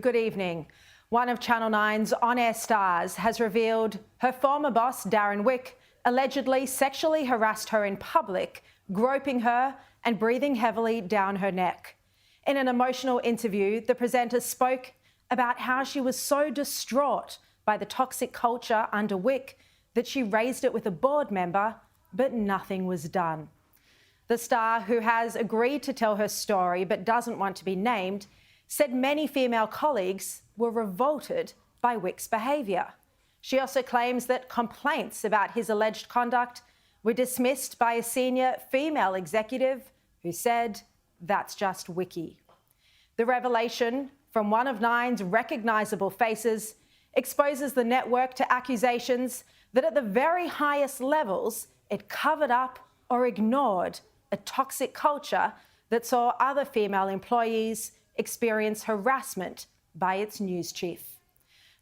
Good evening. One of Channel 9's on-air stars has revealed her former boss, Darren Wick, allegedly sexually harassed her in public, groping her and breathing heavily down her neck. In an emotional interview, the presenter spoke about how she was so distraught by the toxic culture under Wick that she raised it with a board member, but nothing was done. The star, who has agreed to tell her story but doesn't want to be named, said many female colleagues were revolted by Wick's behaviour. She also claims that complaints about his alleged conduct were dismissed by a senior female executive who said, "That's just Wicky." The revelation from one of Nine's recognisable faces exposes the network to accusations that at the very highest levels it covered up or ignored a toxic culture that saw other female employees experience harassment by its news chief.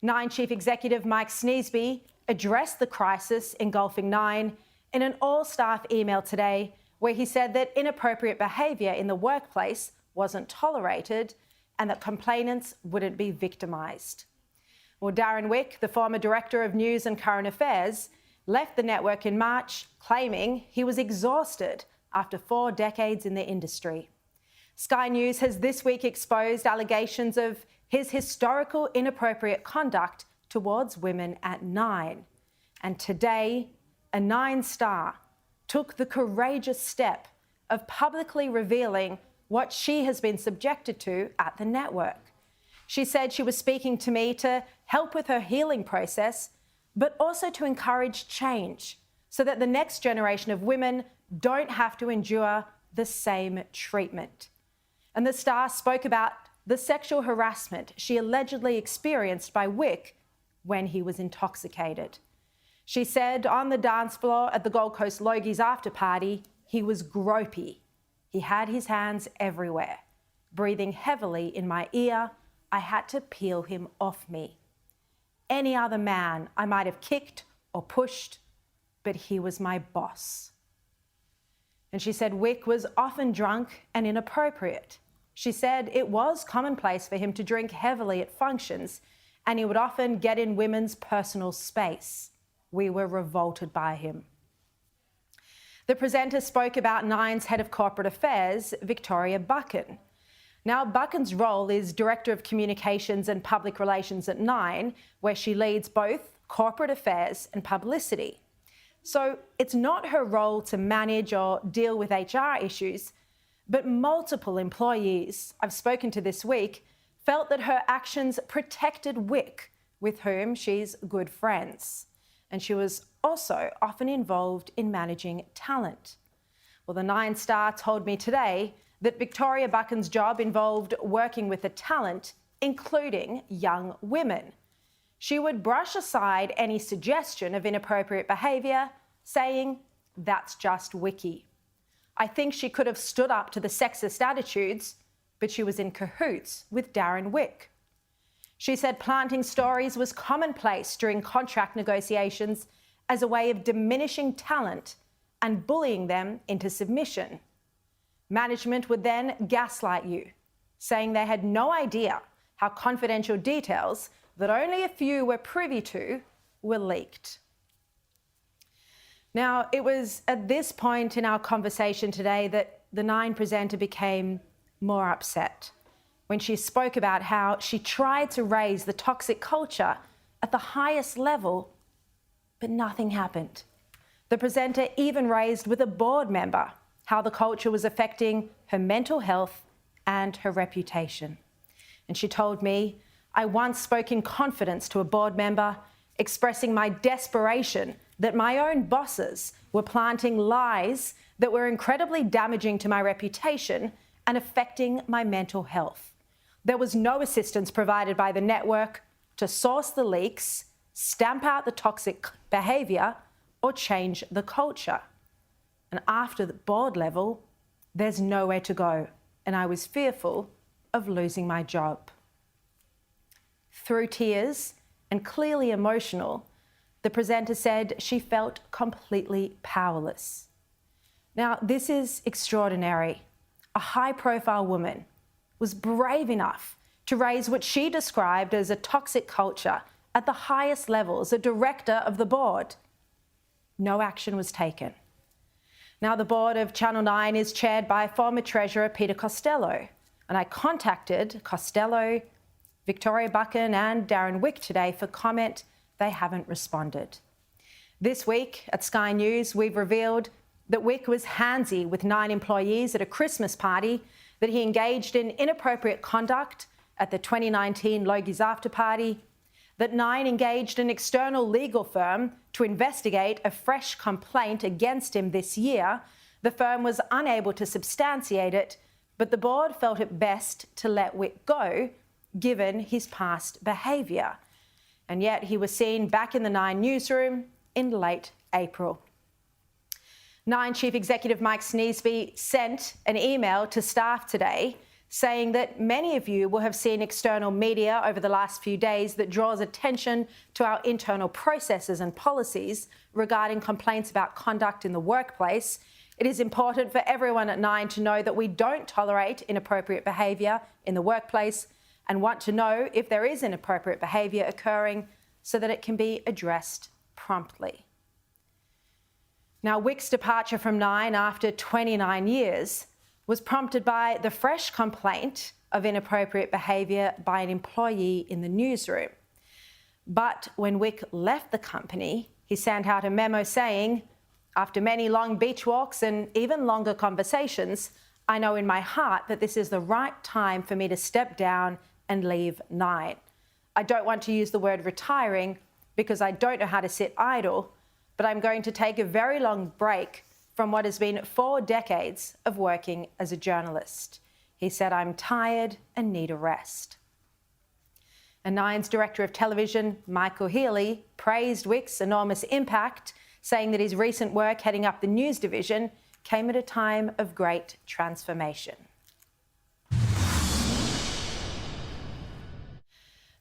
Nine Chief Executive Mike Sneesby addressed the crisis engulfing Nine in an all-staff email today, where he said that inappropriate behaviour in the workplace wasn't tolerated and that complainants wouldn't be victimised. Well, Darren Wick, the former Director of News and Current Affairs, left the network in March, claiming he was exhausted after 4 decades in the industry. Sky News has this week exposed allegations of his historical inappropriate conduct towards women at Nine. And today, a Nine star took the courageous step of publicly revealing what she has been subjected to at the network. She said she was speaking to me to help with her healing process, but also to encourage change so that the next generation of women don't have to endure the same treatment. And the star spoke about the sexual harassment she allegedly experienced by Wick when he was intoxicated. She said on the dance floor at the Gold Coast Logies after party, he was gropey. He had his hands everywhere. Breathing heavily in my ear, I had to peel him off me. Any other man I might have kicked or pushed, but he was my boss. And she said Wick was often drunk and inappropriate. She said it was commonplace for him to drink heavily at functions, and he would often get in women's personal space. We were revolted by him. The presenter spoke about Nine's head of corporate affairs, Victoria Buchan. Now, Buchan's role is Director of Communications and Public Relations at Nine, where she leads both corporate affairs and publicity. So it's not her role to manage or deal with HR issues, but multiple employees I've spoken to this week felt that her actions protected Wick, with whom she's good friends. And she was also often involved in managing talent. Well, the Nine star told me today that Victoria Buchan's job involved working with the talent, including young women. She would brush aside any suggestion of inappropriate behaviour, saying, "That's just Wicky." I think she could have stood up to the sexist attitudes, but she was in cahoots with Darren Wick. She said planting stories was commonplace during contract negotiations as a way of diminishing talent and bullying them into submission. Management would then gaslight you, saying they had no idea how confidential details that only a few were privy to were leaked. Now, it was at this point in our conversation today that the Nine presenter became more upset when she spoke about how she tried to raise the toxic culture at the highest level, but nothing happened. The presenter even raised with a board member how the culture was affecting her mental health and her reputation. And she told me, "I once spoke in confidence to a board member, expressing my desperation that my own bosses were planting lies that were incredibly damaging to my reputation and affecting my mental health. There was no assistance provided by the network to source the leaks, stamp out the toxic behaviour, or change the culture. And after the board level, there's nowhere to go, and I was fearful of losing my job." Through tears and clearly emotional, the presenter said she felt completely powerless. Now, this is extraordinary. A high-profile woman was brave enough to to raise what she described as a toxic culture at the highest levels, a director of the board. No action was taken. Now, the board of Channel 9 is chaired by former Treasurer Peter Costello, and I contacted Costello, Victoria Buchan and Darren Wick today for comment. They haven't responded. This week at Sky News, we've revealed that Wick was handsy with 9 employees at a Christmas party, that he engaged in inappropriate conduct at the 2019 Logie's after party, that 9 engaged an external legal firm to investigate a fresh complaint against him this year. The firm was unable to substantiate it, but the board felt it best to let Wick go, given his past behaviour. And yet he was seen back in the 9 newsroom in late April. 9 Chief Executive Mike Sneesby sent an email to staff today saying that many of you will have seen external media over the last few days that draws attention to our internal processes and policies regarding complaints about conduct in the workplace. It is important for everyone at 9 to know that we don't tolerate inappropriate behaviour in the workplace and want to know if there is inappropriate behaviour occurring so that it can be addressed promptly. Now, Wick's departure from 9 after 29 years was prompted by the fresh complaint of inappropriate behaviour by an employee in the newsroom. But when Wick left the company, he sent out a memo saying, "After many long beach walks and even longer conversations, I know in my heart that this is the right time for me to step down and leave 9. I don't want to use the word retiring because I don't know how to sit idle, but I'm going to take a very long break from what has been 4 decades of working as a journalist." He said, "I'm tired and need a rest." And 9's Director of Television, Michael Healy, praised Wick's enormous impact, saying that his recent work heading up the news division came at a time of great transformation.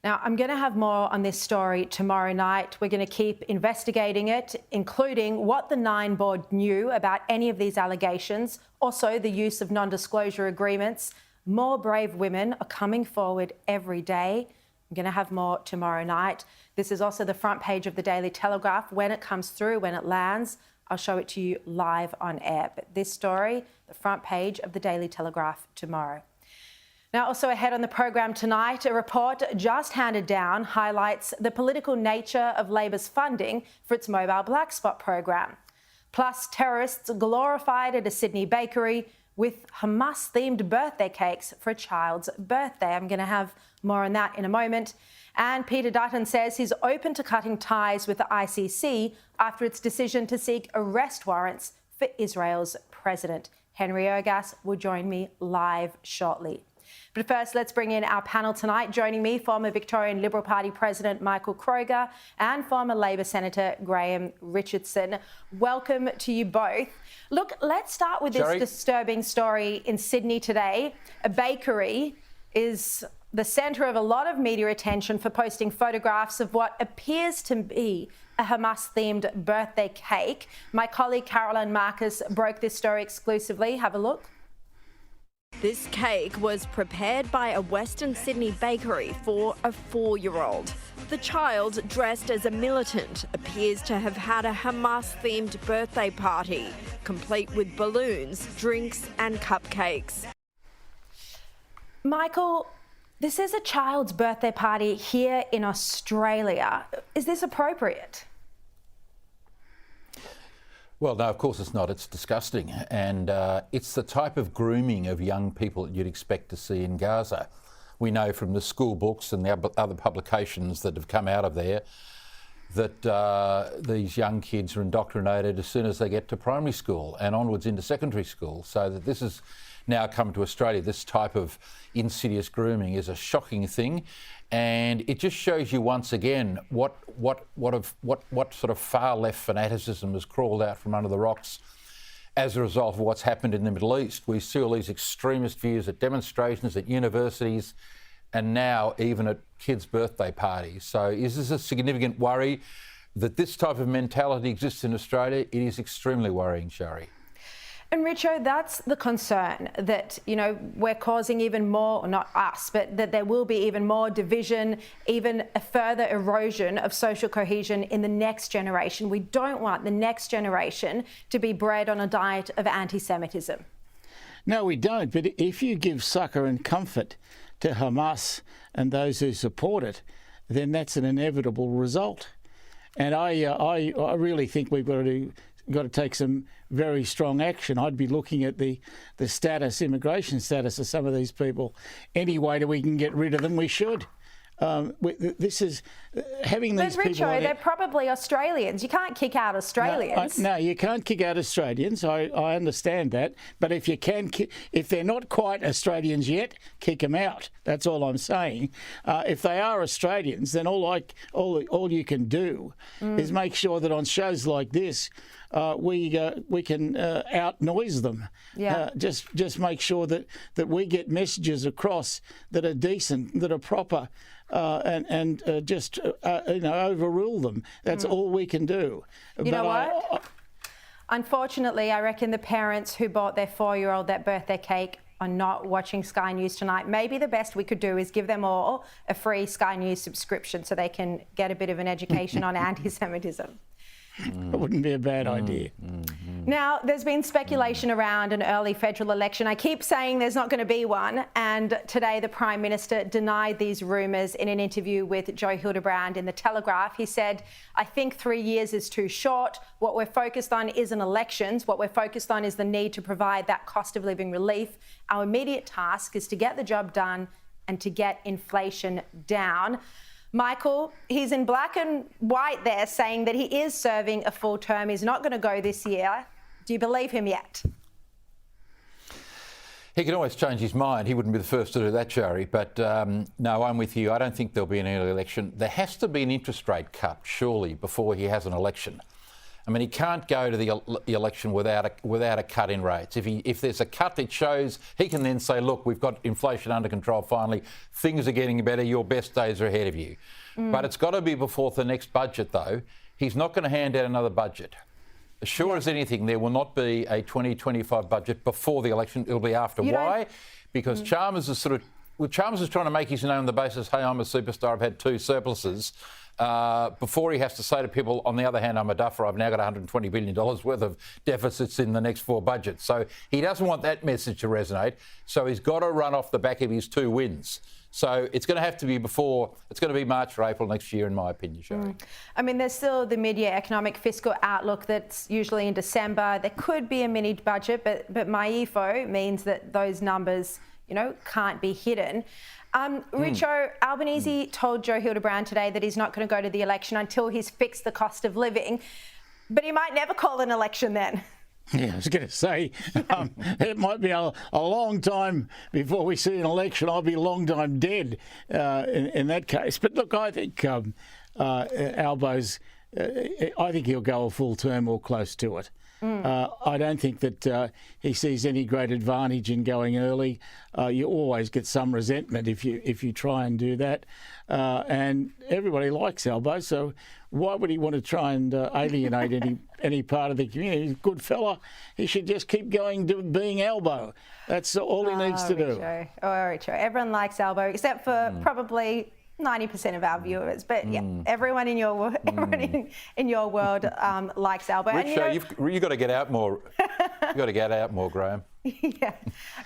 Now, I'm going to have more on this story tomorrow night. We're going to keep investigating it, including what the 9 board knew about any of these allegations, also the use of non-disclosure agreements. More brave women are coming forward every day. I'm going to have more tomorrow night. This is also the front page of the Daily Telegraph. When it comes through, when it lands, I'll show it to you live on air. But this story, the front page of the Daily Telegraph tomorrow. Now, also ahead on the program tonight, a report just handed down highlights the political nature of Labor's funding for its mobile black spot program. Plus, terrorists glorified at a Sydney bakery with Hamas-themed birthday cakes for a child's birthday. I'm going to have more on that in a moment. And Peter Dutton says he's open to cutting ties with the ICC after its decision to seek arrest warrants for Israel's president. Henry Ergas will join me live shortly. But first, let's bring in our panel tonight. Joining me, former Victorian Liberal Party President Michael Kroger and former Labor Senator Graham Richardson. Welcome to you both. Look, let's start with this disturbing story in Sydney today. A bakery is the centre of a lot of media attention for posting photographs of what appears to be a Hamas-themed birthday cake. My colleague Caroline Marcus broke this story exclusively. Have a look. This cake was prepared by a Western Sydney bakery for a 4-year-old. The child, dressed as a militant, appears to have had a Hamas-themed birthday party, complete with balloons, drinks and cupcakes. Michael, this is a child's birthday party here in Australia. Is this appropriate? Well, no, of course it's not. It's disgusting. And it's the type of grooming of young people that you'd expect to see in Gaza. We know from the school books and the other publications that have come out of there that these young kids are indoctrinated as soon as they get to primary school and onwards into secondary school. So that this has now come to Australia, this type of insidious grooming is a shocking thing. And it just shows you once again what sort of far left fanaticism has crawled out from under the rocks as a result of what's happened in the Middle East. We see all these extremist views at demonstrations, at universities, and now even at kids' birthday parties. So is this a significant worry that this type of mentality exists in Australia? It is extremely worrying, Sharri. And Richo, that's the concern, that, you know, we're causing even more, not us, but that there will be even more division, even a further erosion of social cohesion in the next generation. We don't want the next generation to be bred on a diet of anti-Semitism. No, we don't. But if you give succour and comfort to Hamas and those who support it, then that's an inevitable result. And I really think we've got to take some very strong action. I'd be looking at the immigration status of some of these people. Any way that we can get rid of them, we should. This is having these people. But Richo, they're probably Australians. You can't kick out Australians. No, you can't kick out Australians. I understand that. But if you can, if they're not quite Australians yet, kick them out. That's all I'm saying. If they are Australians, then all you can do is make sure that on shows like this, we can out-noise them. Yeah. Just make sure that we get messages across that are decent, that are proper, and just overrule them. That's all we can do. You know what? Unfortunately, I reckon the parents who bought their 4-year-old that birthday cake are not watching Sky News tonight. Maybe the best we could do is give them all a free Sky News subscription so they can get a bit of an education on anti-Semitism. It wouldn't be a bad idea. Now, there's been speculation around an early federal election. I keep saying there's not going to be one, and today the Prime Minister denied these rumours in an interview with Joe Hildebrand in The Telegraph. He said, "I think 3 years is too short. What we're focused on isn't elections. What we're focused on is the need to provide that cost of living relief. Our immediate task is to get the job done and to get inflation down." Michael, he's in black and white there saying that he is serving a full term. He's not going to go this year. Do you believe him yet? He can always change his mind. He wouldn't be the first to do that, Sharri. But no, I'm with you. I don't think there'll be an early election. There has to be an interest rate cut, surely, before he has an election. I mean, he can't go to the election without a cut in rates. If there's a cut, it shows he can then say, look, we've got inflation under control finally, things are getting better, your best days are ahead of you. But it's got to be before the next budget, though. He's not going to hand out another budget. As sure as anything, there will not be a 2025 budget before the election. It'll be after. Why? Because Chalmers is Chalmers is trying to make his name on the basis, hey, I'm a superstar, I've had 2 surpluses. Before he has to say to people, on the other hand, I'm a duffer, I've now got $120 billion worth of deficits in the next 4 budgets. So he doesn't want that message to resonate. So he's got to run off the back of his 2 wins. So it's going to have to be it's going to be March or April next year, in my opinion, Sharri. I mean, there's still the mid-year economic fiscal outlook that's usually in December. There could be a mini budget, but my EFO means that those numbers, can't be hidden. Richo, Albanese told Joe Hildebrand today that he's not going to go to the election until he's fixed the cost of living, but he might never call an election then. Yeah, I was going to say, it might be a long time before we see an election. I'll be a long time dead in that case. But look, I think Albo's, I think he'll go a full term or close to it. I don't think that he sees any great advantage in going early. You always get some resentment if you try and do that. And everybody likes Albo, so why would he want to try and alienate any part of the community? He's a good fella. He should just keep going to being Albo. That's all he needs to do. Richo. Everyone likes Albo, except for probably 90% of our viewers, but yeah, everyone in your world likes Albo. Richo, you've got to get out more. You've got to get out more, Graham. Yeah,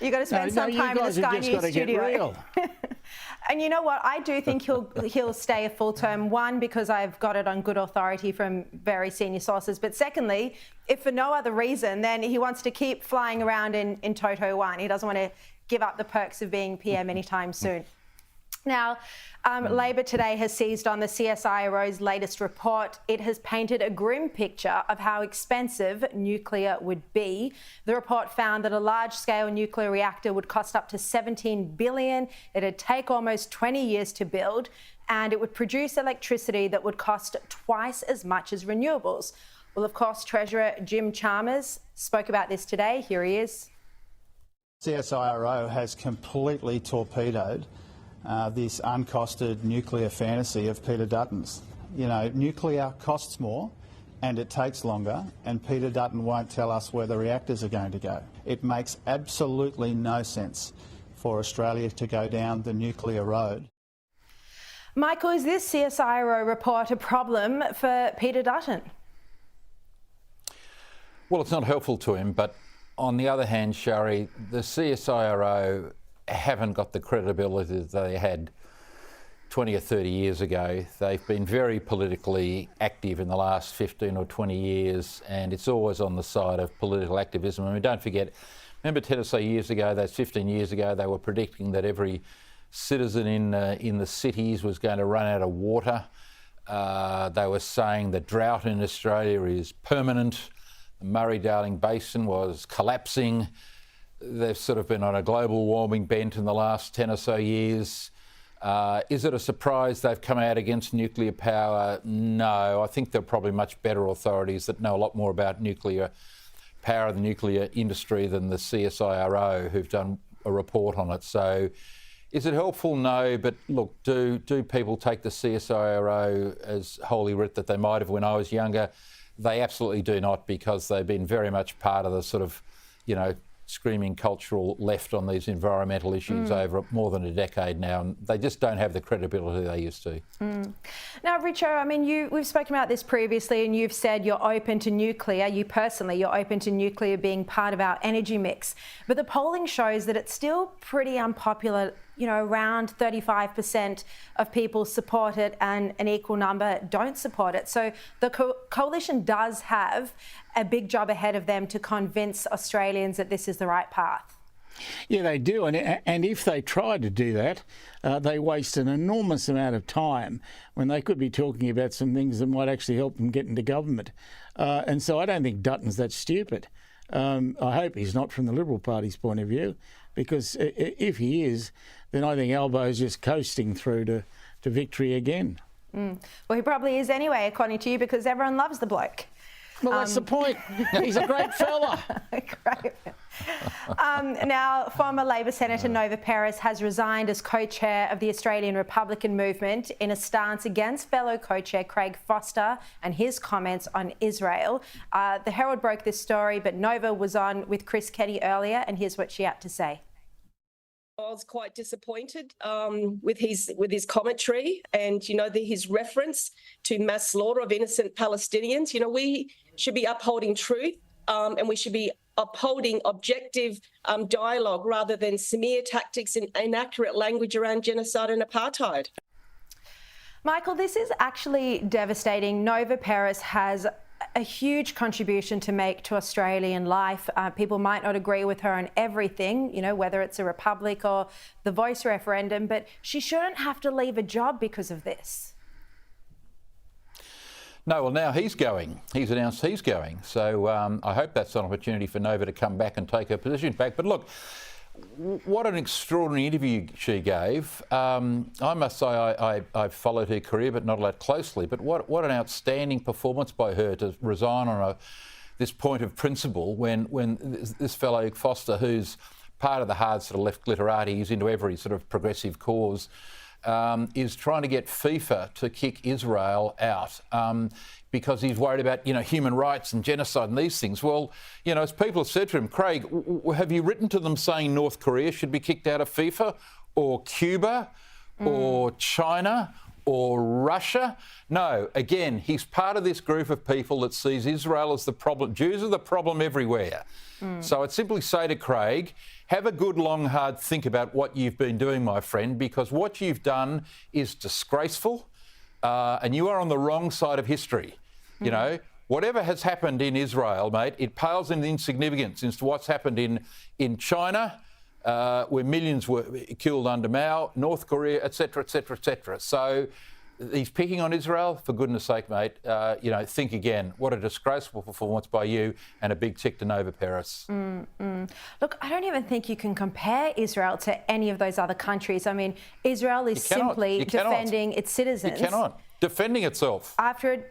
you got to spend some time in the Sky News studio. And you know what? I do think he'll stay a full term. One, because I've got it on good authority from very senior sources. But secondly, if for no other reason, then he wants to keep flying around in Toto 1. He doesn't want to give up the perks of being PM anytime soon. Now, Labor today has seized on the CSIRO's latest report. It has painted a grim picture of how expensive nuclear would be. The report found that a large-scale nuclear reactor would cost up to $17 billion. It'd take almost 20 years to build, and it would produce electricity that would cost twice as much as renewables. Well, of course, Treasurer Jim Chalmers spoke about this today. Here he is. CSIRO has completely torpedoed this uncosted nuclear fantasy of Peter Dutton's. Nuclear costs more, and it takes longer, and Peter Dutton won't tell us where the reactors are going to go. It makes absolutely no sense for Australia to go down the nuclear road. Michael, is this CSIRO report a problem for Peter Dutton? Well, it's not helpful to him, but on the other hand, Sharri, the CSIRO haven't got the credibility that they had 20 or 30 years ago. They've been very politically active in the last 15 or 20 years, and it's always on the side of political activism. I mean, don't forget, remember Tennessee years ago, those 15 years ago, they were predicting that every citizen in the cities was going to run out of water. They were saying the drought in Australia is permanent. The Murray-Darling Basin was collapsing. They've sort of been on a global warming bent in the last 10 or so years. Is it a surprise they've come out against nuclear power? No, I think they're probably much better authorities that know a lot more about nuclear power, the nuclear industry, than the CSIRO, who've done a report on it. So is it helpful? No, but look, do people take the CSIRO as holy writ that they might have when I was younger? They absolutely do not, because they've been very much part of the sort of, screaming cultural left on these environmental issues over more than a decade now, and they just don't have the credibility they used to. Now, Richo, I mean, we've spoken about this previously, and you've said you're open to nuclear. You personally, you're open to nuclear being part of our energy mix. But the polling shows that it's still pretty unpopular. Around 35% of people support it and an equal number don't support it. So the coalition does have a big job ahead of them to convince Australians that this is the right path. Yeah, they do. And if they try to do that, they waste an enormous amount of time when they could be talking about some things that might actually help them get into government. And so I don't think Dutton's that stupid. I hope he's not from the Liberal Party's point of view, because if he is, then I think Albo's just coasting through to victory again. Well, he probably is anyway, according to you, because everyone loves the bloke. Well, that's the point. He's a great fella. Great. Now, former Labor Senator Nova Peris has resigned as co-chair of the Australian Republican movement in a stance against fellow co-chair Craig Foster and his comments on Israel. The Herald broke this story, but Nova was on with Chris Kenny earlier, and here's what she had to say. I was quite disappointed with his commentary, and his reference to mass slaughter of innocent Palestinians. We should be upholding truth, and we should be upholding objective dialogue rather than smear tactics and inaccurate language around genocide and apartheid. Michael, this is actually devastating. Nova Peris has a huge contribution to make to Australian life. People might not agree with her on everything, whether it's a republic or the Voice referendum, but she shouldn't have to leave a job because of this. No, well, now he's going. He's announced he's going. So I hope that's an opportunity for Nova to come back and take her position back. But look, what an extraordinary interview she gave. I must say I followed her career, but not that closely. But what an outstanding performance by her to resign on this point of principle when this fellow Foster, who's part of the hard sort of left literati, he's into every sort of progressive cause, is trying to get FIFA to kick Israel out because he's worried about, human rights and genocide and these things. Well, as people have said to him, Craig, have you written to them saying North Korea should be kicked out of FIFA, or Cuba, or China, or Russia? No, again, he's part of this group of people that sees Israel as the problem. Jews are the problem everywhere. So I'd simply say to Craig, have a good, long, hard think about what you've been doing, my friend, because what you've done is disgraceful, and you are on the wrong side of history. Whatever has happened in Israel, mate, it pales in insignificance into what's happened in China, where millions were killed under Mao, North Korea, etc., etc., etc. So he's picking on Israel. For goodness sake, mate, think again. What a disgraceful performance by you, and a big tick to Nova Peris. Look, I don't even think you can compare Israel to any of those other countries. I mean, Israel is simply defending its citizens. You cannot. Defending itself. After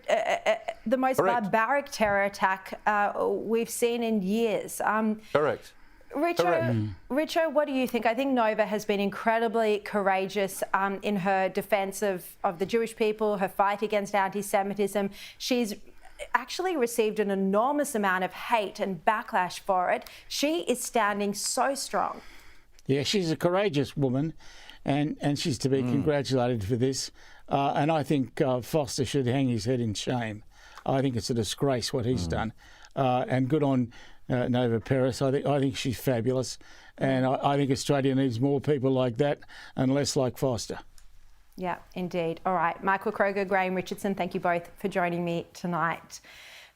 the most barbaric terror attack we've seen in years. Correct. Richo, what do you think? I think Nova has been incredibly courageous in her defence of the Jewish people, her fight against anti-Semitism. She's actually received an enormous amount of hate and backlash for it. She is standing so strong. Yeah, she's a courageous woman, and she's to be congratulated for this. And I think Foster should hang his head in shame. I think it's a disgrace what he's done. And good on Nova Peris. I think she's fabulous. And I think Australia needs more people like that and less like Foster. Yeah, indeed. All right, Michael Kroger, Graham Richardson, thank you both for joining me tonight.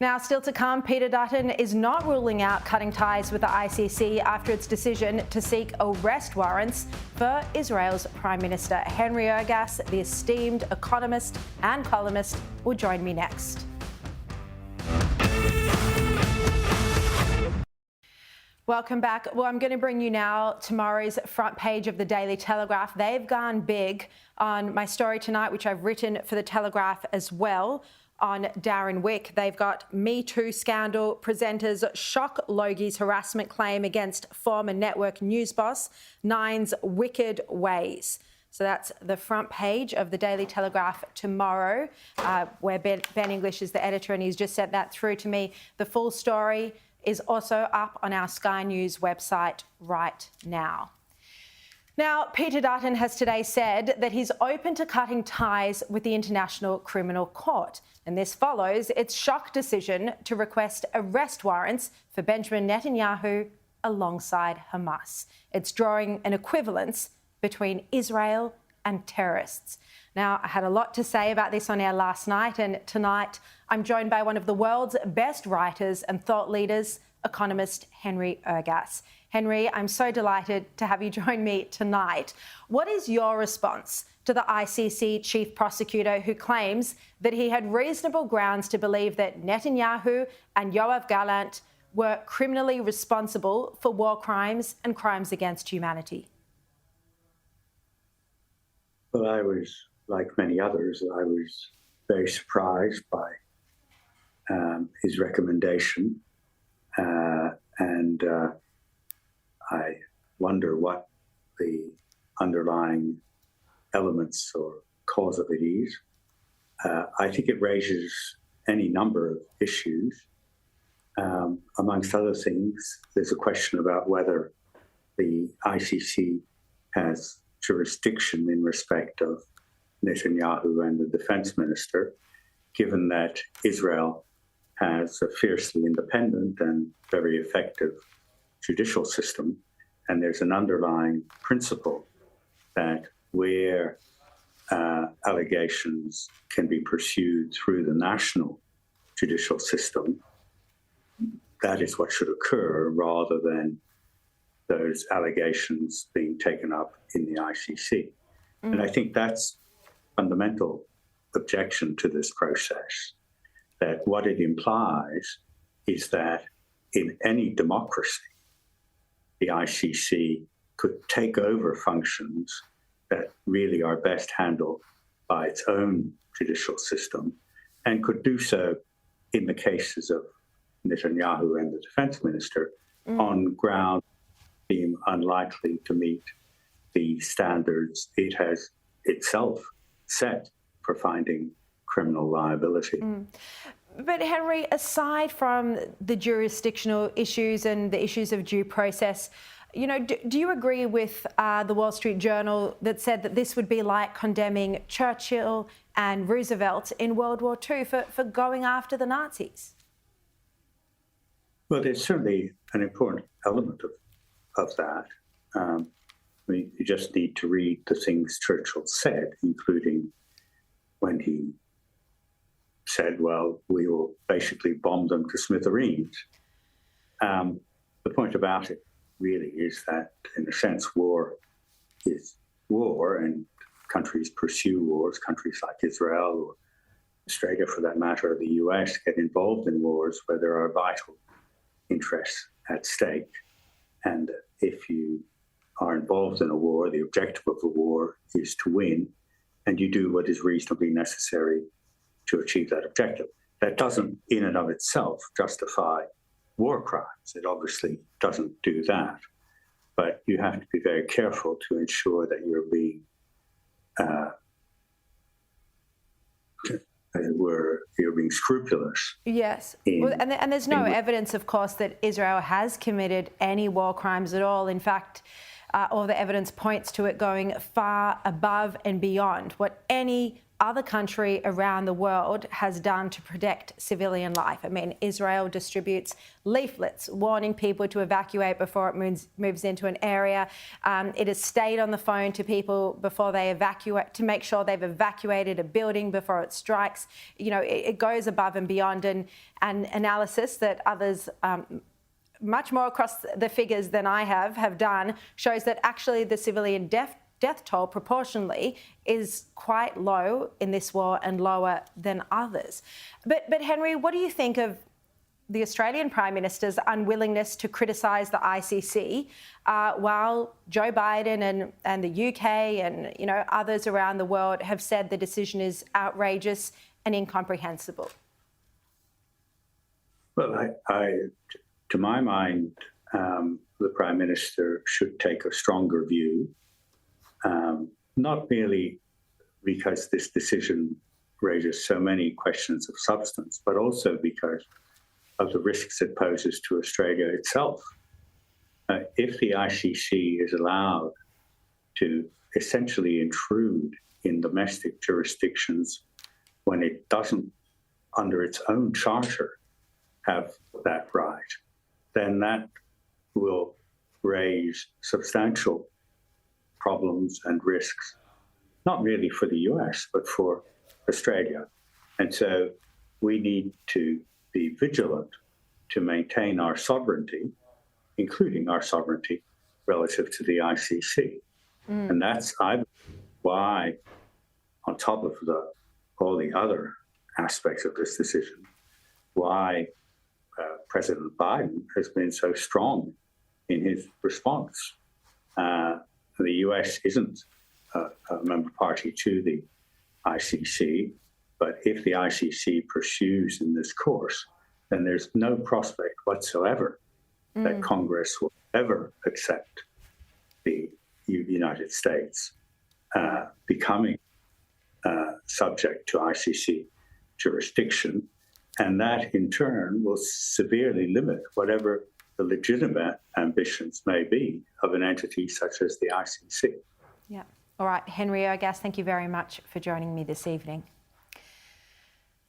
Now, still to come, Peter Dutton is not ruling out cutting ties with the ICC after its decision to seek arrest warrants for Israel's Prime Minister. Henry Ergas, the esteemed economist and columnist, will join me next. Welcome back. Well, I'm going to bring you now tomorrow's front page of the Daily Telegraph. They've gone big on my story tonight, which I've written for the Telegraph as well, on Darren Wick. They've got Me Too scandal, presenters shock Logie's harassment claim against former network news boss, Nine's wicked ways. So that's the front page of the Daily Telegraph tomorrow, where Ben English is the editor, and he's just sent that through to me. The full story is also up on our Sky News website right now. Now, Peter Dutton has today said that he's open to cutting ties with the International Criminal Court, and this follows its shock decision to request arrest warrants for Benjamin Netanyahu alongside Hamas. It's drawing an equivalence between Israel and terrorists. Now, I had a lot to say about this on air last night, and tonight I'm joined by one of the world's best writers and thought leaders, economist Henry Ergas. Henry, I'm so delighted to have you join me tonight. What is your response to the ICC chief prosecutor who claims that he had reasonable grounds to believe that Netanyahu and Yoav Gallant were criminally responsible for war crimes and crimes against humanity? Well, I was, like many others, I was very surprised by his recommendation. And I wonder what the underlying elements or cause of it is. I think it raises any number of issues. Amongst other things, there's a question about whether the ICC has jurisdiction in respect of Netanyahu and the defense minister, given that Israel has a fiercely independent and very effective judicial system. And there's an underlying principle that where allegations can be pursued through the national judicial system, that is what should occur rather than those allegations being taken up in the ICC. And I think that's a fundamental objection to this process, that what it implies is that in any democracy, the ICC could take over functions that really are best handled by its own judicial system, and could do so in the cases of Netanyahu and the defense minister on grounds seem unlikely to meet the standards it has itself set for finding criminal liability. But Henry, aside from the jurisdictional issues and the issues of due process, you know, do you agree with the Wall Street Journal that said that this would be like condemning Churchill and Roosevelt in World War II for going after the Nazis? Well, there's certainly an important element of that. I mean, you just need to read the things Churchill said, including when he said, well, we will basically bomb them to smithereens. The point about it really is that, in a sense, war is war, and countries pursue wars. Countries like Israel or Australia, for that matter, or the US, get involved in wars where there are vital interests at stake. And if you are involved in a war, the objective of the war is to win, and you do what is reasonably necessary to achieve that objective. That doesn't, in and of itself, justify war crimes. It obviously doesn't do that. But you have to be very careful to ensure that you're being as it were, you're being scrupulous. Yes. And there's no evidence, of course, that Israel has committed any war crimes at all. In fact, all the evidence points to it going far above and beyond what any other country around the world has done to protect civilian life. I mean, Israel distributes leaflets warning people to evacuate before it moves into an area. It has stayed on the phone to people before they evacuate to make sure they've evacuated a building before it strikes. You know, it goes above and beyond, and analysis that others much more across the figures than I have done shows that actually the civilian death toll proportionally is quite low in this war and lower than others. But Henry, what do you think of the Australian Prime Minister's unwillingness to criticise the ICC while Joe Biden and the UK and, you know, others around the world have said the decision is outrageous and incomprehensible? Well, to my mind, the Prime Minister should take a stronger view. Not merely because this decision raises so many questions of substance, but also because of the risks it poses to Australia itself. If the ICC is allowed to essentially intrude in domestic jurisdictions when it doesn't, under its own charter, have that right, then that will raise substantial problems and risks, not really for the US, but for Australia. And so we need to be vigilant to maintain our sovereignty, including our sovereignty relative to the ICC. And that's why, on top of all the other aspects of this decision, why President Biden has been so strong in his response. The US isn't a member party to the ICC, but if the ICC pursues in this course, then there's no prospect whatsoever that Congress will ever accept the United States becoming subject to ICC jurisdiction. And that, in turn, will severely limit whatever the legitimate ambitions may be of an entity such as the ICC. Yeah. All right, Henry Ergas, thank you very much for joining me this evening.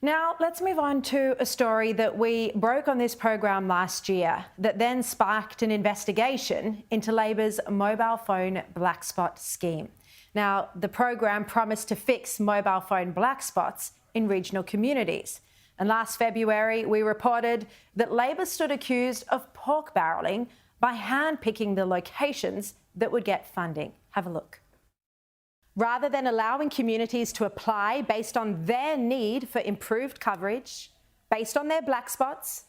Now, let's move on to a story that we broke on this program last year that then sparked an investigation into Labor's mobile phone black spot scheme. Now, the program promised to fix mobile phone black spots in regional communities. And last February, we reported that Labor stood accused of pork barrelling by hand-picking the locations that would get funding. Have a look. Rather than allowing communities to apply based on their need for improved coverage, based on their black spots,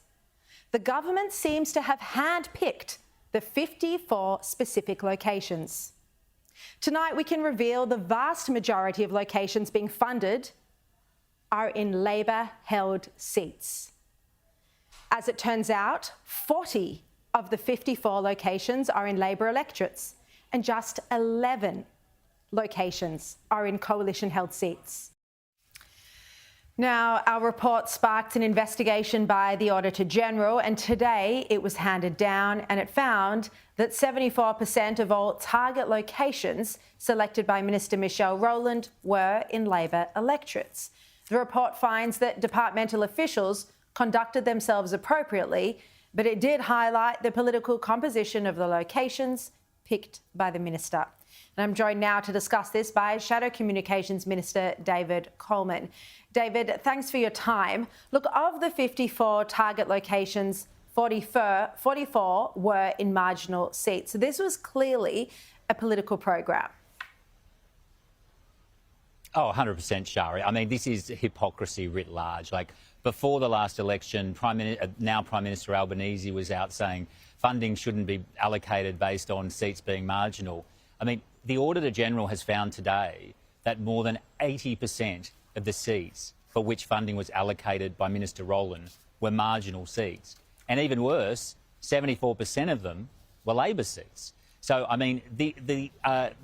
the government seems to have hand-picked the 54 specific locations. Tonight, we can reveal the vast majority of locations being funded are in Labor-held seats. As it turns out, 40 of the 54 locations are in Labor electorates, and just 11 locations are in coalition-held seats. Now, our report sparked an investigation by the Auditor General, and today it was handed down, and it found that 74% of all target locations selected by Minister Michelle Rowland were in Labor electorates. The report finds that departmental officials conducted themselves appropriately, but it did highlight the political composition of the locations picked by the minister. And I'm joined now to discuss this by Shadow Communications Minister David Coleman. David, thanks for your time. Look, of the 54 target locations, 44 were in marginal seats. So this was clearly a political program. Oh, 100%, Sharri. I mean, this is hypocrisy writ large. Like, before the last election, now Prime Minister Albanese was out saying funding shouldn't be allocated based on seats being marginal. I mean, the Auditor General has found today that more than 80% of the seats for which funding was allocated by Minister Rowland were marginal seats. And even worse, 74% of them were Labor seats. So, I mean, the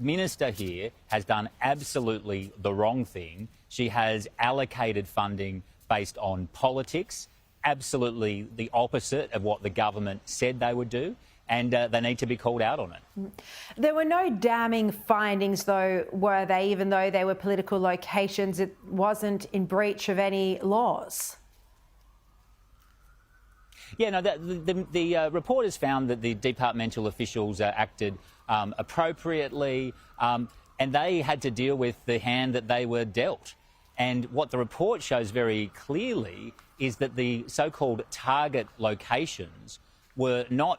minister here has done absolutely the wrong thing She has allocated funding based on politics, absolutely the opposite of what the government said they would do, and they need to be called out on it. There were no damning findings, though, were they? Even though they were political locations, it wasn't in breach of any laws. Yeah, no, the reporters found that the departmental officials acted appropriately, and they had to deal with the hand that they were dealt. And what the report shows very clearly is that the so-called target locations were not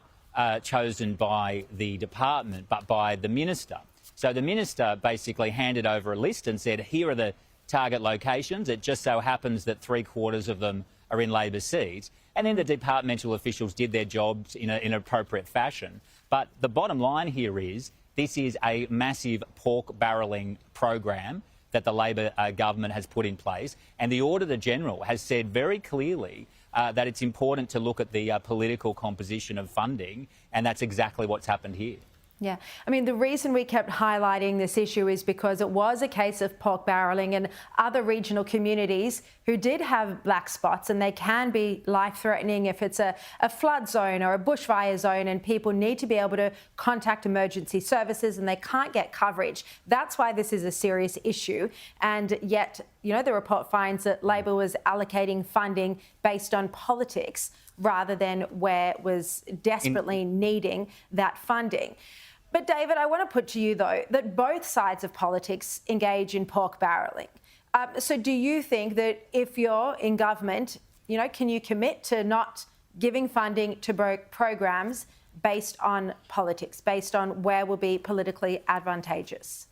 chosen by the department, but by the minister. So the minister basically handed over a list and said, here are the target locations. It just so happens that 3/4 of them are in Labor seats. And then the departmental officials did their jobs in an appropriate fashion. But the bottom line here is this is a massive pork barrelling program that the Labor government has put in place. And the Auditor-General has said very clearly that it's important to look at the political composition of funding, and that's exactly what's happened here. Yeah, I mean, the reason we kept highlighting this issue is because it was a case of pork barrelling, and other regional communities who did have black spots, and they can be life-threatening if it's a flood zone or a bushfire zone, and people need to be able to contact emergency services and they can't get coverage. That's why this is a serious issue. And yet, you know, the report finds that Labor was allocating funding based on politics rather than where it was desperately needing that funding. But David, I want to put to you, though, that both sides of politics engage in pork barrelling. So do you think that if you're in government, you know, can you commit to not giving funding to programs based on politics, based on where will be politically advantageous?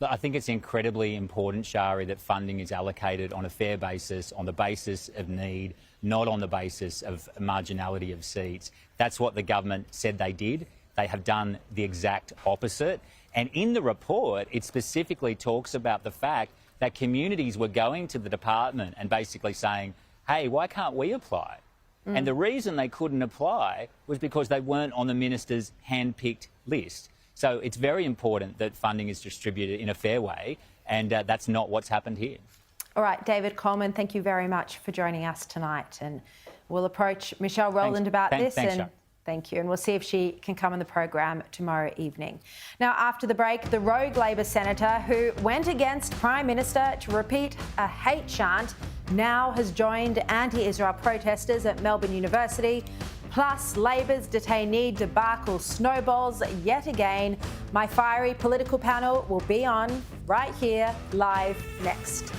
I think it's incredibly important, Sharri, that funding is allocated on a fair basis, on the basis of need, not on the basis of marginality of seats. That's what the government said they did. They have done the exact opposite. And in the report, it specifically talks about the fact that communities were going to the department and basically saying, hey, why can't we apply? And the reason they couldn't apply was because they weren't on the minister's hand-picked list. So it's very important that funding is distributed in a fair way, and that's not what's happened here. All right, David Coleman, thank you very much for joining us tonight. And we'll approach Michelle Rowland about this. Thank you. And we'll see if she can come on the program tomorrow evening. Now, after the break, the rogue Labor senator who went against Prime Minister to repeat a hate chant now has joined anti-Israel protesters at Melbourne University. Plus, Labor's detainee debacle snowballs yet again. My fiery political panel will be on right here, live next.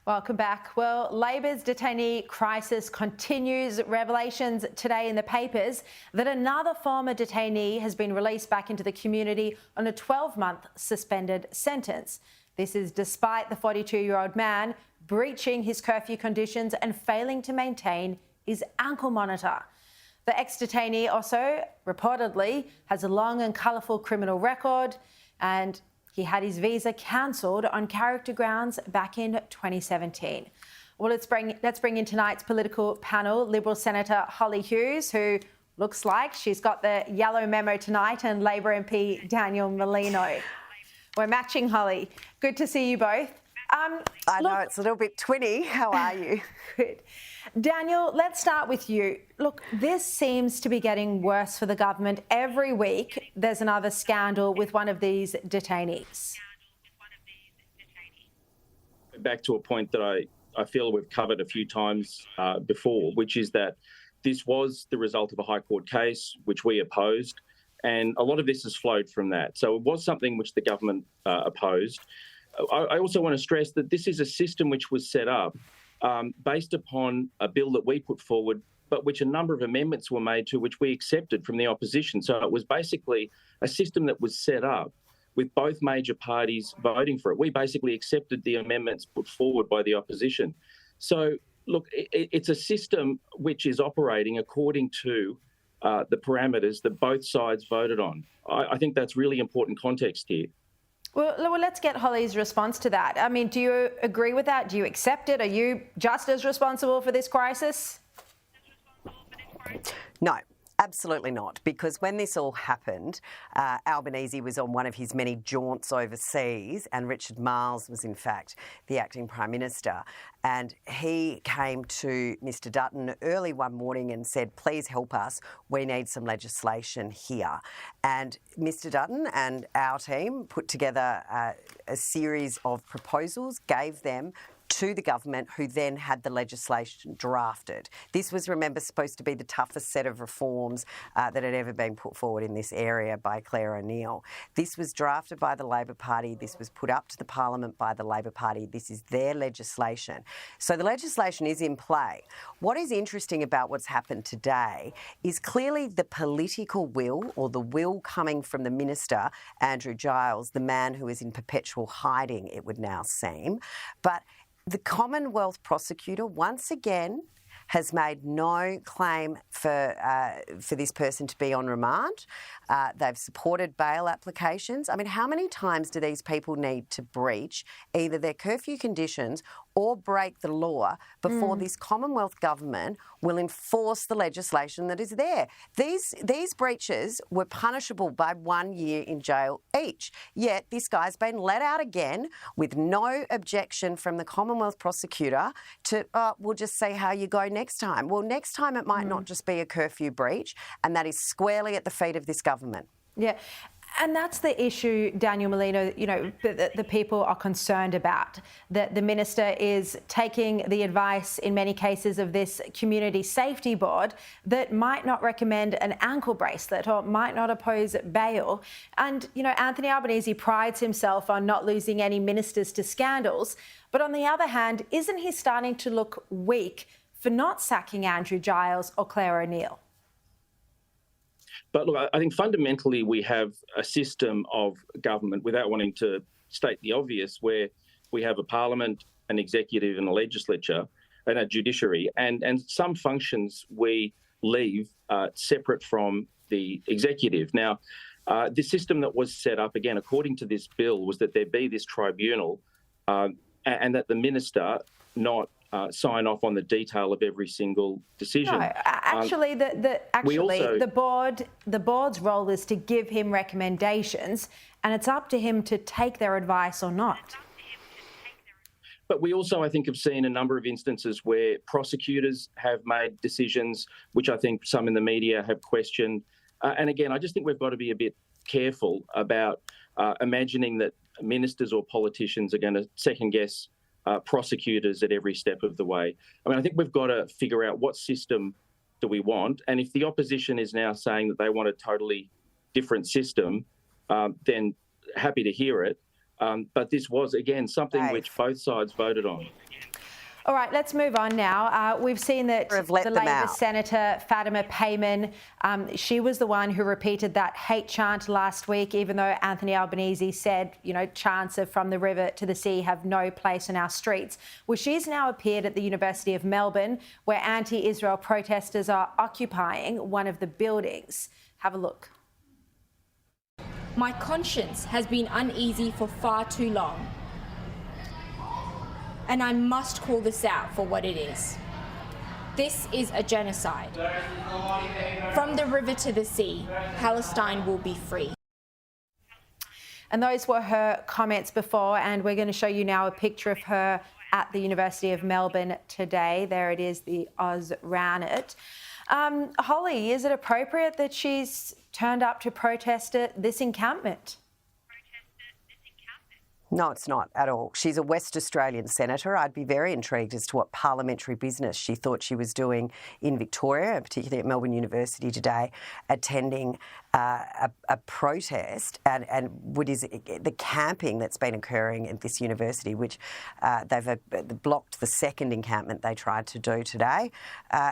Welcome back. Well, Labor's detainee crisis continues. Revelations today in the papers that another former detainee has been released back into the community on a 12-month suspended sentence. This is despite the 42-year-old man breaching his curfew conditions and failing to maintain his ankle monitor. The ex-detainee also reportedly has a long and colourful criminal record, and he had his visa cancelled on character grounds back in 2017. Well, let's bring in tonight's political panel, Liberal Senator Holly Hughes, who looks like she's got the yellow memo tonight, and Labor MP Daniel Molino. We're matching, Holly. Good to see you both. I know, it's a little bit twinny. How are you? Good. Daniel, let's start with you. Look, this seems to be getting worse for the government. Every week there's another scandal with one of these detainees. Back to a point that I feel we've covered a few times before, which is that this was the result of a High Court case, which we opposed, and a lot of this has flowed from that. So it was something which the government opposed. I also want to stress that this is a system which was set up based upon a bill that we put forward, but which a number of amendments were made to, which we accepted from the opposition. So it was basically a system that was set up with both major parties voting for it. We basically accepted the amendments put forward by the opposition. So, look, it's a system which is operating according to the parameters that both sides voted on. I think that's really important context here. Well, let's get Holly's response to that. I mean, do you agree with that? Do you accept it? Are you just as responsible for this crisis? No. Absolutely not, because when this all happened, Albanese was on one of his many jaunts overseas, and Richard Marles was in fact the acting Prime Minister, and he came to Mr Dutton early one morning and said, please help us, we need some legislation here. And Mr Dutton and our team put together a series of proposals, gave them to the government, who then had the legislation drafted. This was, remember, supposed to be the toughest set of reforms that had ever been put forward in this area by Claire O'Neill. This was drafted by the Labor Party. This was put up to the Parliament by the Labor Party. This is their legislation. So the legislation is in play. What is interesting about what's happened today is clearly the political will, or the will coming from the Minister, Andrew Giles, the man who is in perpetual hiding, it would now seem. But the Commonwealth prosecutor, once again, has made no claim for this person to be on remand. They've supported bail applications. I mean, how many times do these people need to breach either their curfew conditions or break the law before this Commonwealth government will enforce the legislation that is there? These breaches were punishable by 1 year in jail each. Yet this guy's been let out again with no objection from the Commonwealth prosecutor to, we'll just see how you go next time. Well, next time it might not just be a curfew breach, and that is squarely at the feet of this government. Yeah. And that's the issue, Daniel Molino, you know, the people are concerned about, that the minister is taking the advice in many cases of this community safety board that might not recommend an ankle bracelet or might not oppose bail. And, you know, Anthony Albanese prides himself on not losing any ministers to scandals. But on the other hand, isn't he starting to look weak for not sacking Andrew Giles or Claire O'Neill? But look, I think fundamentally we have a system of government, without wanting to state the obvious, where we have a parliament, an executive and a legislature and a judiciary, and some functions we leave separate from the executive. Now, the system that was set up, again, according to this bill, was that there be this tribunal and that the minister not sign off on the detail of every single decision. No, actually, the board's role is to give him recommendations, and it's up to him to take their advice or not. But we also, I think, have seen a number of instances where prosecutors have made decisions which I think some in the media have questioned. And again, I just think we've got to be a bit careful about imagining that ministers or politicians are going to second guess prosecutors at every step of the way. I mean, I think we've got to figure out what system do we want. And if the opposition is now saying that they want a totally different system, then happy to hear it. But this was, again, something which both sides voted on. All right, let's move on now. We've seen that the Labor Senator, Fatima Payman, she was the one who repeated that hate chant last week, even though Anthony Albanese said, you know, chants of from the river to the sea have no place in our streets. Well, she's now appeared at the University of Melbourne, where anti-Israel protesters are occupying one of the buildings. Have a look. My conscience has been uneasy for far too long. And I must call this out for what it is. This is a genocide. From the river to the sea, Palestine will be free. And those were her comments before, and we're going to show you now a picture of her at the University of Melbourne today. There it is, the Oz ran it. Holly, is it appropriate that she's turned up to protest at this encampment? No, it's not at all. She's a West Australian senator. I'd be very intrigued as to what parliamentary business she thought she was doing in Victoria, particularly at Melbourne University today, attending a protest and what is the camping that's been occurring at this university, which they've blocked the second encampment they tried to do today.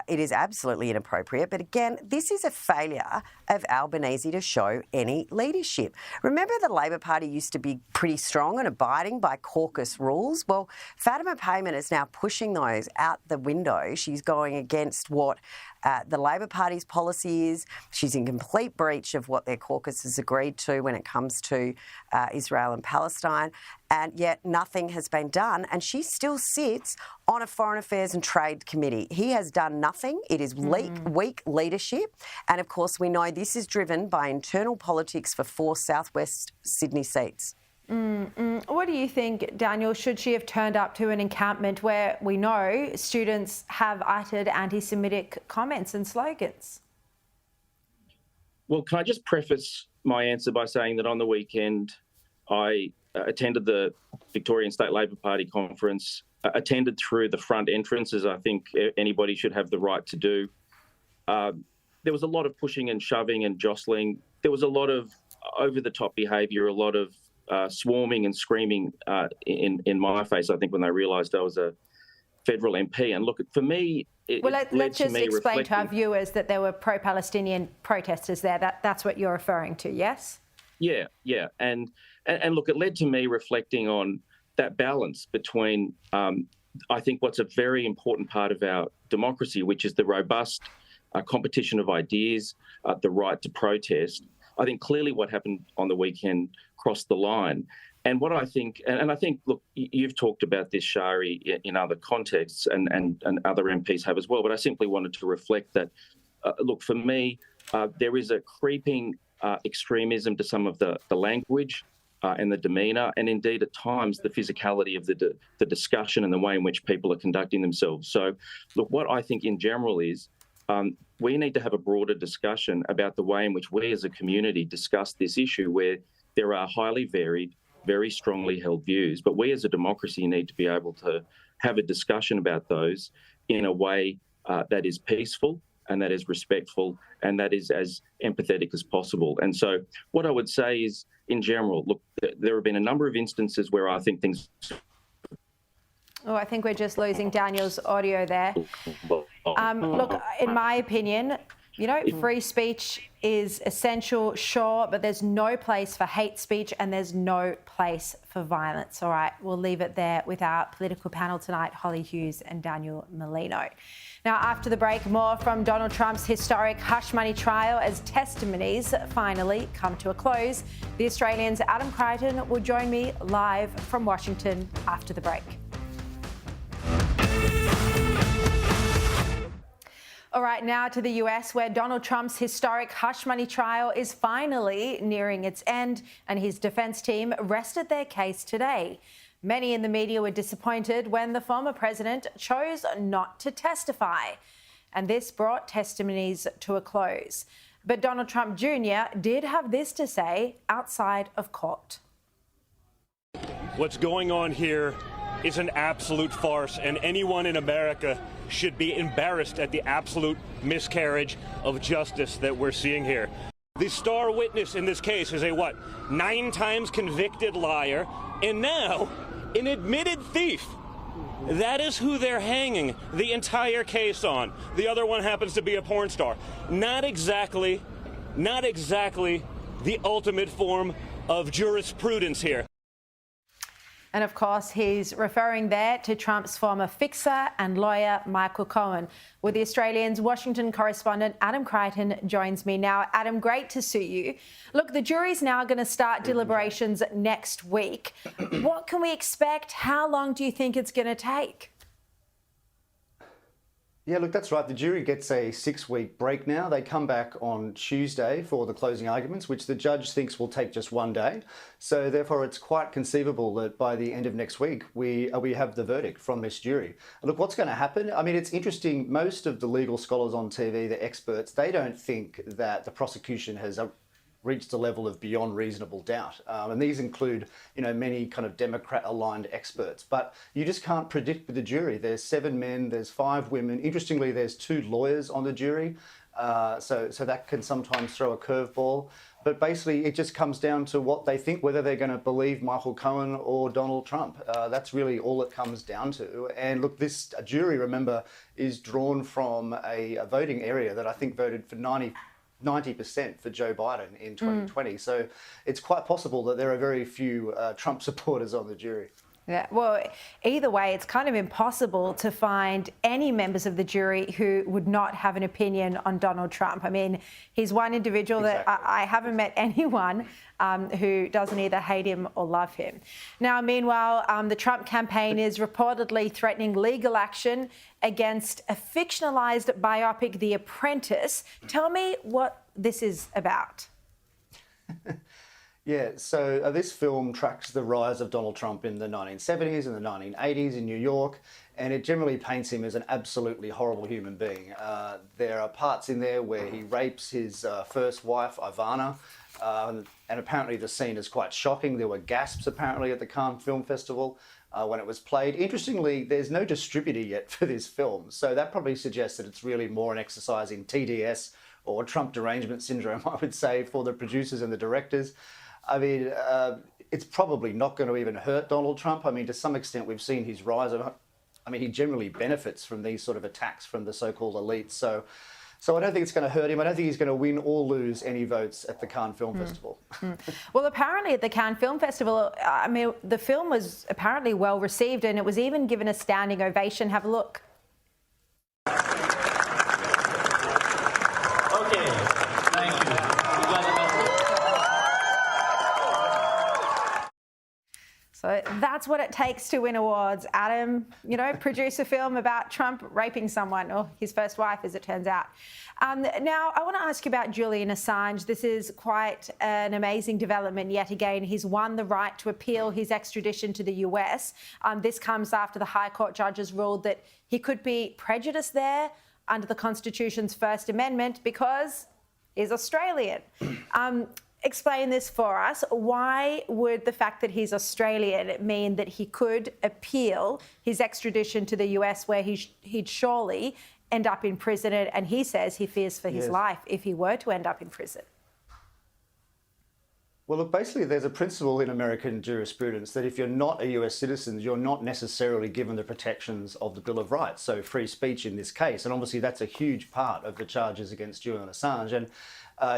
It is absolutely inappropriate. But again, this is a failure of Albanese to show any leadership. Remember, the Labor Party used to be pretty strong weren't abiding by caucus rules. Well, Fatima Payman is now pushing those out the window. She's going against what the Labor Party's policy is. She's in complete breach of what their caucus has agreed to when it comes to Israel and Palestine, and yet nothing has been done, and she still sits on a Foreign Affairs and Trade Committee. He has done nothing. It is weak leadership, and of course we know this is driven by internal politics for 4 southwest Sydney seats. What do you think, Daniel? Should she have turned up to an encampment where we know students have uttered anti-Semitic comments and slogans? Well, can I just preface my answer by saying that on the weekend I attended the Victorian State Labor Party conference, attended through the front entrance, as I think anybody should have the right to do. There was a lot of pushing and shoving and jostling. There was a lot of over-the-top behaviour, a lot of swarming and screaming in my face, I think, when they realised I was a federal MP. And look, for me, let's just explain to our viewers that there were pro-Palestinian protesters there. That's what you're referring to, yes? Yeah. And look, it led to me reflecting on that balance between, I think, what's a very important part of our democracy, which is the robust competition of ideas, the right to protest. I think clearly what happened on the weekend crossed the line. And what I think, and I think, look, you've talked about this, Sharri, in other contexts, and other MPs have as well, but I simply wanted to reflect that, look, for me, there is a creeping extremism to some of the language and the demeanour, and indeed at times the physicality of the discussion and the way in which people are conducting themselves. So, look, what I think in general is, we need to have a broader discussion about the way in which we as a community discuss this issue, where there are highly varied, very strongly held views, but we as a democracy need to be able to have a discussion about those in a way that is peaceful and that is respectful and that is as empathetic as possible. And so what I would say is, in general, look, there have been a number of instances where I think things... Oh, I think we're just losing Daniel's audio there. Look, in my opinion, you know, free speech is essential, sure, but there's no place for hate speech and there's no place for violence. All right, we'll leave it there with our political panel tonight, Holly Hughes and Daniel Molino. Now, after the break, more from Donald Trump's historic hush money trial as testimonies finally come to a close. The Australian's Adam Crichton will join me live from Washington after the break. All right, now to the US, where Donald Trump's historic hush money trial is finally nearing its end, and his defence team rested their case today. Many in the media were disappointed when the former president chose not to testify, and this brought testimonies to a close. But Donald Trump Jr. did have this to say outside of court. What's going on here is an absolute farce, and anyone in America should be embarrassed at the absolute miscarriage of justice that we're seeing here. The star witness in this case is a 9 times convicted liar, and now an admitted thief. That is who they're hanging the entire case on. The other one happens to be a porn star. Not exactly the ultimate form of jurisprudence here. And of course, he's referring there to Trump's former fixer and lawyer, Michael Cohen. With the Australian's Washington correspondent, Adam Crichton joins me now. Adam, great to see you. Look, the jury's now going to start deliberations next week. What can we expect? How long do you think it's going to take? Yeah, look, that's right. The jury gets a 6-week break now. They come back on Tuesday for the closing arguments, which the judge thinks will take just 1 day. So therefore, it's quite conceivable that by the end of next week, we have the verdict from this jury. Look, what's going to happen? I mean, it's interesting. Most of the legal scholars on TV, the experts, they don't think that the prosecution has reached a level of beyond reasonable doubt. And these include, many kind of Democrat-aligned experts. But you just can't predict with the jury. There's 7 men, there's 5 women. Interestingly, there's 2 lawyers on the jury. So that can sometimes throw a curveball. But basically, it just comes down to what they think, whether they're going to believe Michael Cohen or Donald Trump. That's really all it comes down to. And look, this jury, remember, is drawn from a voting area that I think voted for 90% 90% for Joe Biden in 2020. So it's quite possible that there are very few Trump supporters on the jury. Yeah, well, either way, it's kind of impossible to find any members of the jury who would not have an opinion on Donald Trump. I mean, he's one individual that I haven't met anyone who doesn't either hate him or love him. Now, meanwhile, the Trump campaign is reportedly threatening legal action against a fictionalised biopic, The Apprentice. Tell me what this is about. Yeah, so this film tracks the rise of Donald Trump in the 1970s and the 1980s in New York, and it generally paints him as an absolutely horrible human being. There are parts in there where he rapes his first wife, Ivana, and apparently the scene is quite shocking. There were gasps apparently at the Cannes Film Festival when it was played. Interestingly, there's no distributor yet for this film, so that probably suggests that it's really more an exercise in TDS or Trump derangement syndrome, I would say, for the producers and the directors. I mean, it's probably not going to even hurt Donald Trump. I mean, to some extent, we've seen his rise. I mean, he generally benefits from these sort of attacks from the so-called elites. So I don't think it's going to hurt him. I don't think he's going to win or lose any votes at the Cannes Film Festival. Well, apparently at the Cannes Film Festival, I mean, the film was apparently well received and it was even given a standing ovation. Have a look. So that's what it takes to win awards. Adam, you know, produce a film about Trump raping someone, or his first wife, as it turns out. Now, I want to ask you about Julian Assange. This is quite an amazing development yet again. He's won the right to appeal his extradition to the US. This comes after the High Court judges ruled that he could be prejudiced there under the Constitution's First Amendment because he's Australian. Explain this for us. Why would the fact that he's Australian mean that he could appeal his extradition to the US, where he'd surely end up in prison? And he says he fears for his life if he were to end up in prison. Well, look, basically there's a principle in American jurisprudence that if you're not a US citizen, you're not necessarily given the protections of the Bill of Rights, so free speech in this case. And obviously that's a huge part of the charges against Julian Assange. And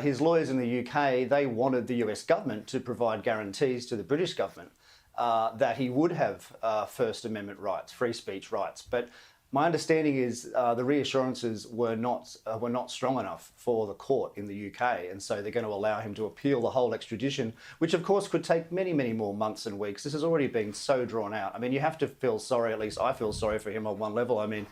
his lawyers in the UK, they wanted the US government to provide guarantees to the British government that he would have First Amendment rights, free speech rights. But my understanding is the reassurances were not strong enough for the court in the UK, and so they're going to allow him to appeal the whole extradition, which of course could take many, many more months and weeks. This has already been so drawn out. I mean, you have to feel sorry, at least I feel sorry for him on one level. I mean,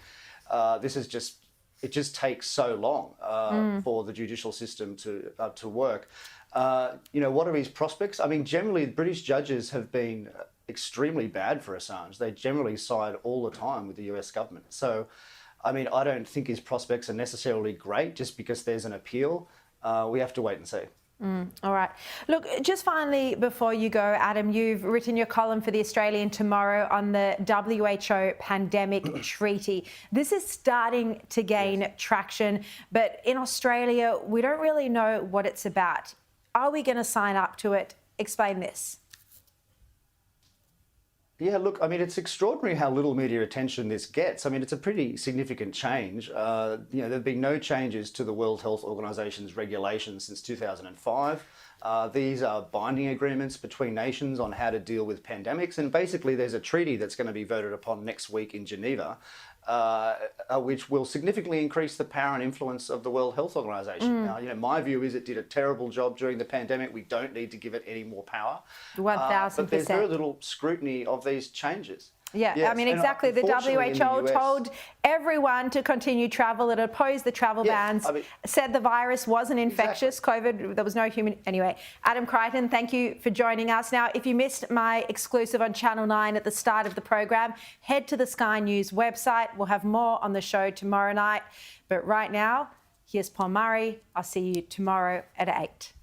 this is just... It just takes so long for the judicial system to work. You know, what are his prospects? I mean, generally, British judges have been extremely bad for Assange. They generally side all the time with the US government. So, I mean, I don't think his prospects are necessarily great just because there's an appeal. We have to wait and see. All right. Look, just finally, before you go, Adam, you've written your column for The Australian tomorrow on the WHO pandemic treaty. This is starting to gain traction, but in Australia, we don't really know what it's about. Are we going to sign up to it? Explain this. Yeah, look, I mean, it's extraordinary how little media attention this gets. I mean, it's a pretty significant change. You know, there have been no changes to the World Health Organization's regulations since 2005. These are binding agreements between nations on how to deal with pandemics. And basically, there's a treaty that's going to be voted upon next week in Geneva, which will significantly increase the power and influence of the World Health Organization. Now, you know, my view is it did a terrible job during the pandemic. We don't need to give it any more power. 1,000%. But there's very little scrutiny of these changes. Yeah, yes. I mean, exactly. The WHO told everyone to continue travel. It opposed the travel bans, said the virus wasn't infectious, COVID, there was no human... Anyway, Adam Crichton, thank you for joining us. Now, if you missed my exclusive on Channel 9 at the start of the program, head to the Sky News website. We'll have more on the show tomorrow night. But right now, here's Paul Murray. I'll see you tomorrow at 8.